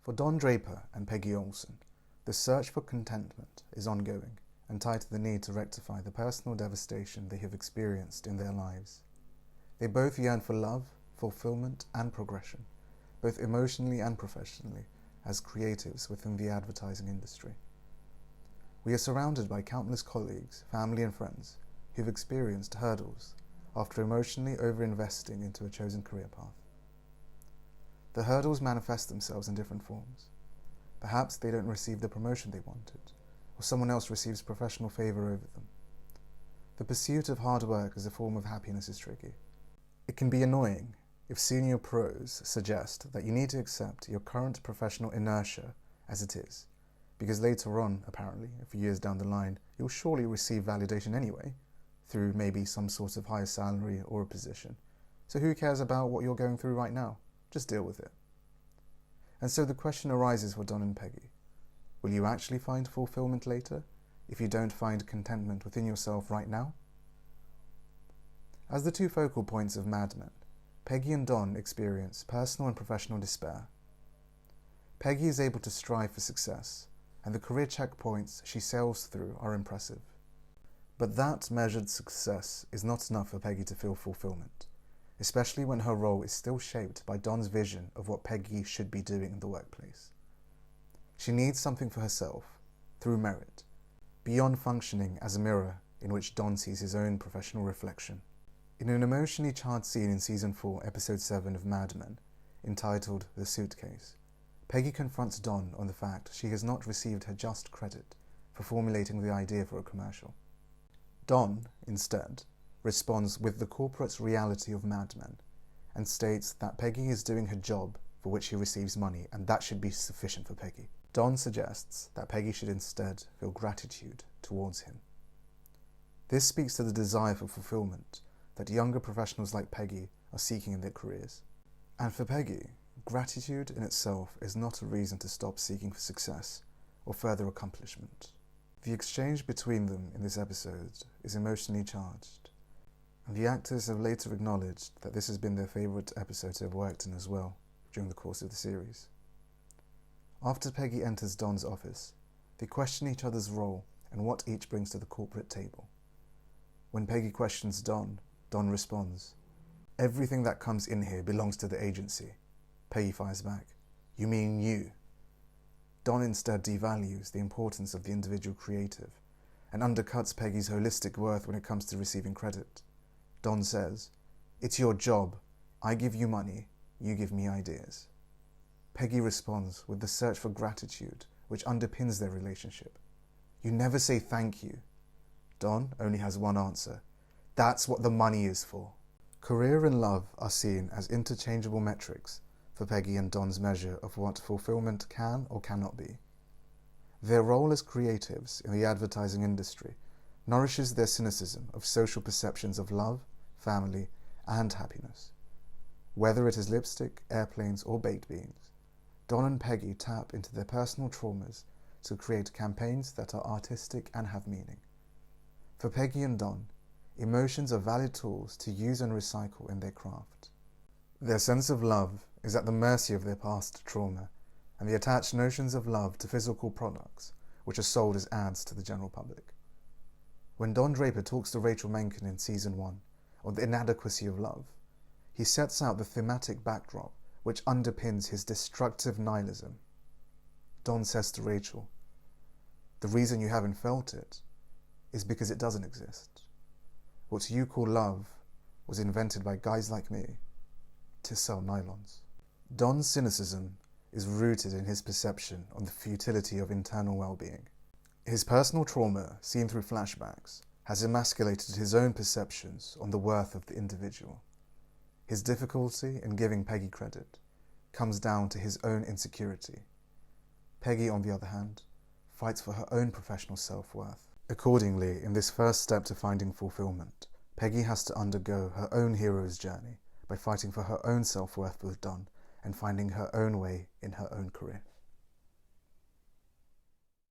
For Don Draper and Peggy Olson, the search for contentment is ongoing and tied to the need to rectify the personal devastation they have experienced in their lives. They both yearn for love, fulfilment, and progression, both emotionally and professionally, as creatives within the advertising industry. We are surrounded by countless colleagues, family, and friends who've experienced hurdles after emotionally over-investing into a chosen career path. The hurdles manifest themselves in different forms. Perhaps they don't receive the promotion they wanted, or someone else receives professional favour over them. The pursuit of hard work as a form of happiness is tricky. It can be annoying if senior pros suggest that you need to accept your current professional inertia as it is, because later on, apparently, a few years down the line, you'll surely receive validation anyway, through maybe some sort of higher salary or a position. So who cares about what you're going through right now? Just deal with it. And so the question arises for Don and Peggy. Will you actually find fulfillment later if you don't find contentment within yourself right now? As the two focal points of Mad Men, Peggy and Don experience personal and professional despair. Peggy is able to strive for success, and the career checkpoints she sails through are impressive. But that measured success is not enough for Peggy to feel fulfillment, especially when her role is still shaped by Don's vision of what Peggy should be doing in the workplace. She needs something for herself, through merit, beyond functioning as a mirror in which Don sees his own professional reflection. In an emotionally charged scene in Season 4, Episode 7 of Mad Men, entitled The Suitcase, Peggy confronts Don on the fact she has not received her just credit for formulating the idea for a commercial. Don, instead, responds with the corporate reality of Mad Men, and states that Peggy is doing her job for which he receives money, and that should be sufficient for Peggy. Don suggests that Peggy should instead feel gratitude towards him. This speaks to the desire for fulfillment that younger professionals like Peggy are seeking in their careers. And for Peggy, gratitude in itself is not a reason to stop seeking for success or further accomplishment. The exchange between them in this episode is emotionally charged, and the actors have later acknowledged that this has been their favourite episode to have worked in as well during the course of the series. After Peggy enters Don's office, they question each other's role and what each brings to the corporate table. When Peggy questions Don, Don responds, "Everything that comes in here belongs to the agency." Peggy fires back, "You mean you?" Don instead devalues the importance of the individual creative and undercuts Peggy's holistic worth when it comes to receiving credit. Don says, "It's your job. I give you money, you give me ideas." Peggy responds with the search for gratitude which underpins their relationship. "You never say thank you." Don only has one answer. "That's what the money is for." Career and love are seen as interchangeable metrics for Peggy and Don's measure of what fulfillment can or cannot be. Their role as creatives in the advertising industry nourishes their cynicism of social perceptions of love, family, and happiness. Whether it is lipstick, airplanes, or baked beans, Don and Peggy tap into their personal traumas to create campaigns that are artistic and have meaning. For Peggy and Don, emotions are valid tools to use and recycle in their craft. Their sense of love is at the mercy of their past trauma, and the attached notions of love to physical products, which are sold as ads to the general public. When Don Draper talks to Rachel Menken in Season 1 on the inadequacy of love, he sets out the thematic backdrop which underpins his destructive nihilism. Don says to Rachel, "The reason you haven't felt it is because it doesn't exist. What you call love was invented by guys like me to sell nylons." Don's cynicism is rooted in his perception on the futility of internal well-being. His personal trauma, seen through flashbacks, has emasculated his own perceptions on the worth of the individual. His difficulty in giving Peggy credit comes down to his own insecurity. Peggy, on the other hand, fights for her own professional self-worth. Accordingly, in this first step to finding fulfillment, Peggy has to undergo her own hero's journey by fighting for her own self-worth with Don and finding her own way in her own career.